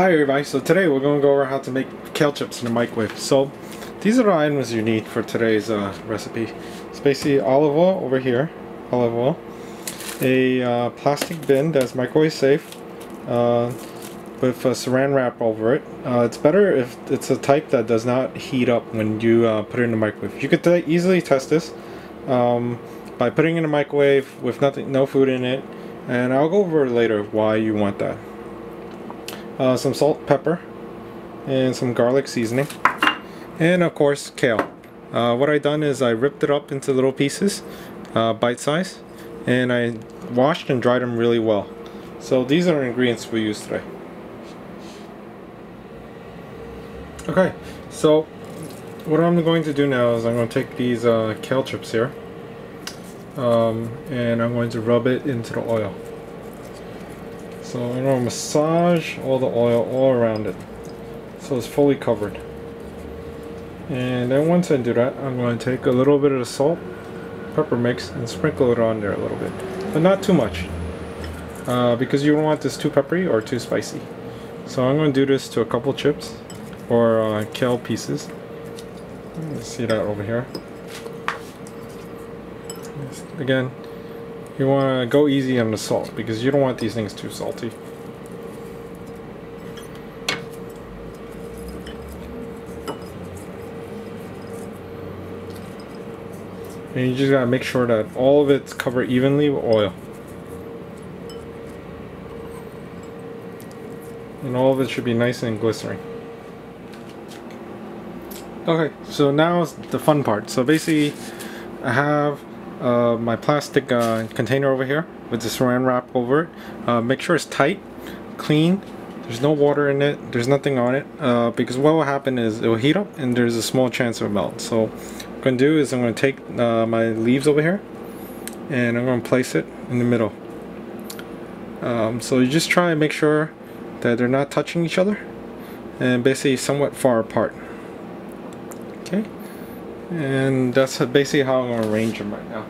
Hi everybody, so today we're going to go over how to make kale chips in the microwave. So these are the items you need for today's recipe. It's basically olive oil over here, olive oil, a plastic bin that's microwave safe with a saran wrap over it. It's better if it's a type that does not heat up when you put it in the microwave. You could easily test this by putting it in the microwave with no food in it, and I'll go over later why you want that. Some salt, pepper, and some garlic seasoning, and of course kale. What I done is I ripped it up into little pieces, bite size, and I washed and dried them really well. So these are the ingredients we use today. Okay, so what I'm going to do now is I'm going to take these kale chips here, and I'm going to rub it into the oil. So I'm going to massage all the oil all around it so it's fully covered. And then once I do that, I'm going to take a little bit of the salt, pepper mix, and sprinkle it on there a little bit. But not too much, because you don't want this too peppery or too spicy. So I'm going to do this to a couple chips, or kale pieces. You see that over here. Again, you want to go easy on the salt because you don't want these things too salty. And you just gotta make sure that all of it's covered evenly with oil. And all of it should be nice and glycerin. Okay, so now is the fun part. So basically, I have my plastic container over here with the saran wrap over it. Make sure it's tight, clean, there's no water in it, there's nothing on it, because what will happen is it will heat up and there's a small chance of melt. So what I'm going to do is I'm going to take my leaves over here and I'm going to place it in the middle. So you just try and make sure that they're not touching each other and basically somewhat far apart. Okay, and that's basically how I'm going to arrange them right now.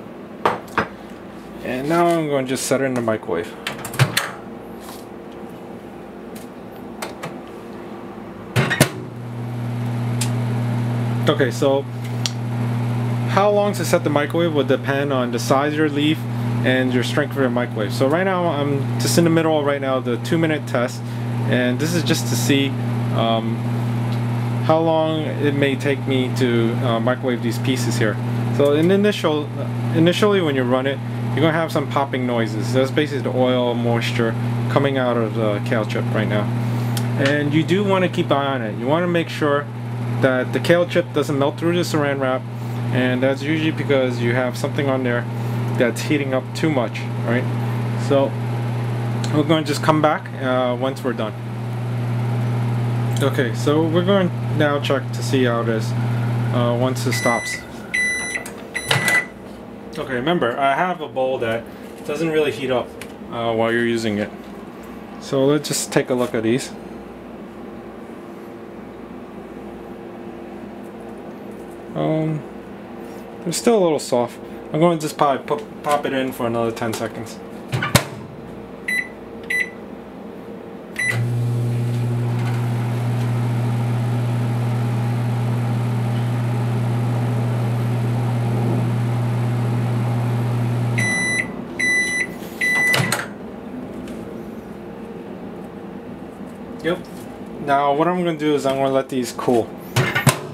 And now I'm going to just set it in the microwave. Okay, so how long to set the microwave would depend on the size of your leaf and your strength of your microwave. So right now I'm just in the middle right now, the 2-minute test, and this is just to see how long it may take me to microwave these pieces here. So initially when you run it, you're going to have some popping noises. That's basically the oil moisture coming out of the kale chip right now. And you do want to keep an eye on it. You want to make sure that the kale chip doesn't melt through the saran wrap, and that's usually because you have something on there that's heating up too much, right? So we're going to just come back once we're done. Okay, so we're going to now check to see how it is once it stops. Okay, remember, I have a bowl that doesn't really heat up while you're using it. So let's just take a look at these. They're still a little soft. I'm going to just probably pop it in for another 10 seconds. Yep. Now what I'm going to do is I'm going to let these cool.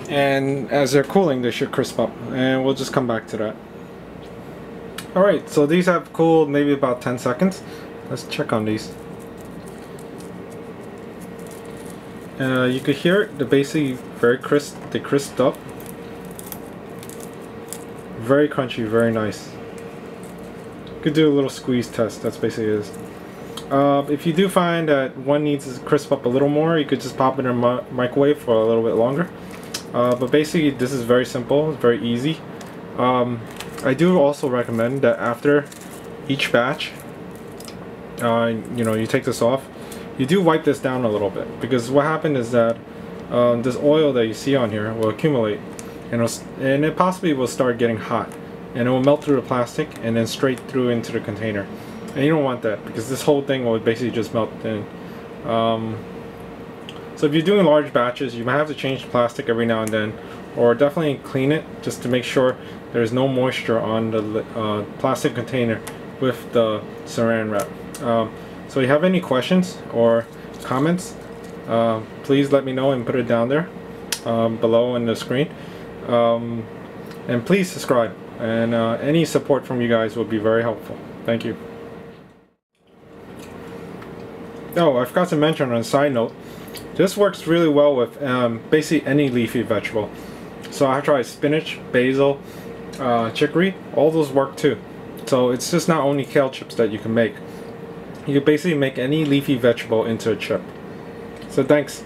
And as they're cooling, they should crisp up. And we'll just come back to that. Alright, so these have cooled maybe about 10 seconds. Let's check on these. You could hear it, they're basically very crisp. They crisped up. Very crunchy, very nice. You could do a little squeeze test, that's basically it is. If you do find that one needs to crisp up a little more, you could just pop it in a microwave for a little bit longer. But basically this is very simple, it's very easy. I do also recommend that after each batch, you take this off, you do wipe this down a little bit, because what happened is that this oil that you see on here will accumulate, and it possibly will start getting hot, and it will melt through the plastic and then straight through into the container. And you don't want that, because this whole thing will basically just melt in. So if you're doing large batches, you might have to change the plastic every now and then, or definitely clean it just to make sure there's no moisture on the plastic container with the saran wrap. So if you have any questions or comments, please let me know and put it down there below on the screen. And please subscribe, and any support from you guys will be very helpful. Thank you. Oh, I forgot to mention on a side note, this works really well with basically any leafy vegetable. So I've tried spinach, basil, chicory, all those work too. So it's just not only kale chips that you can make. You can basically make any leafy vegetable into a chip. So thanks.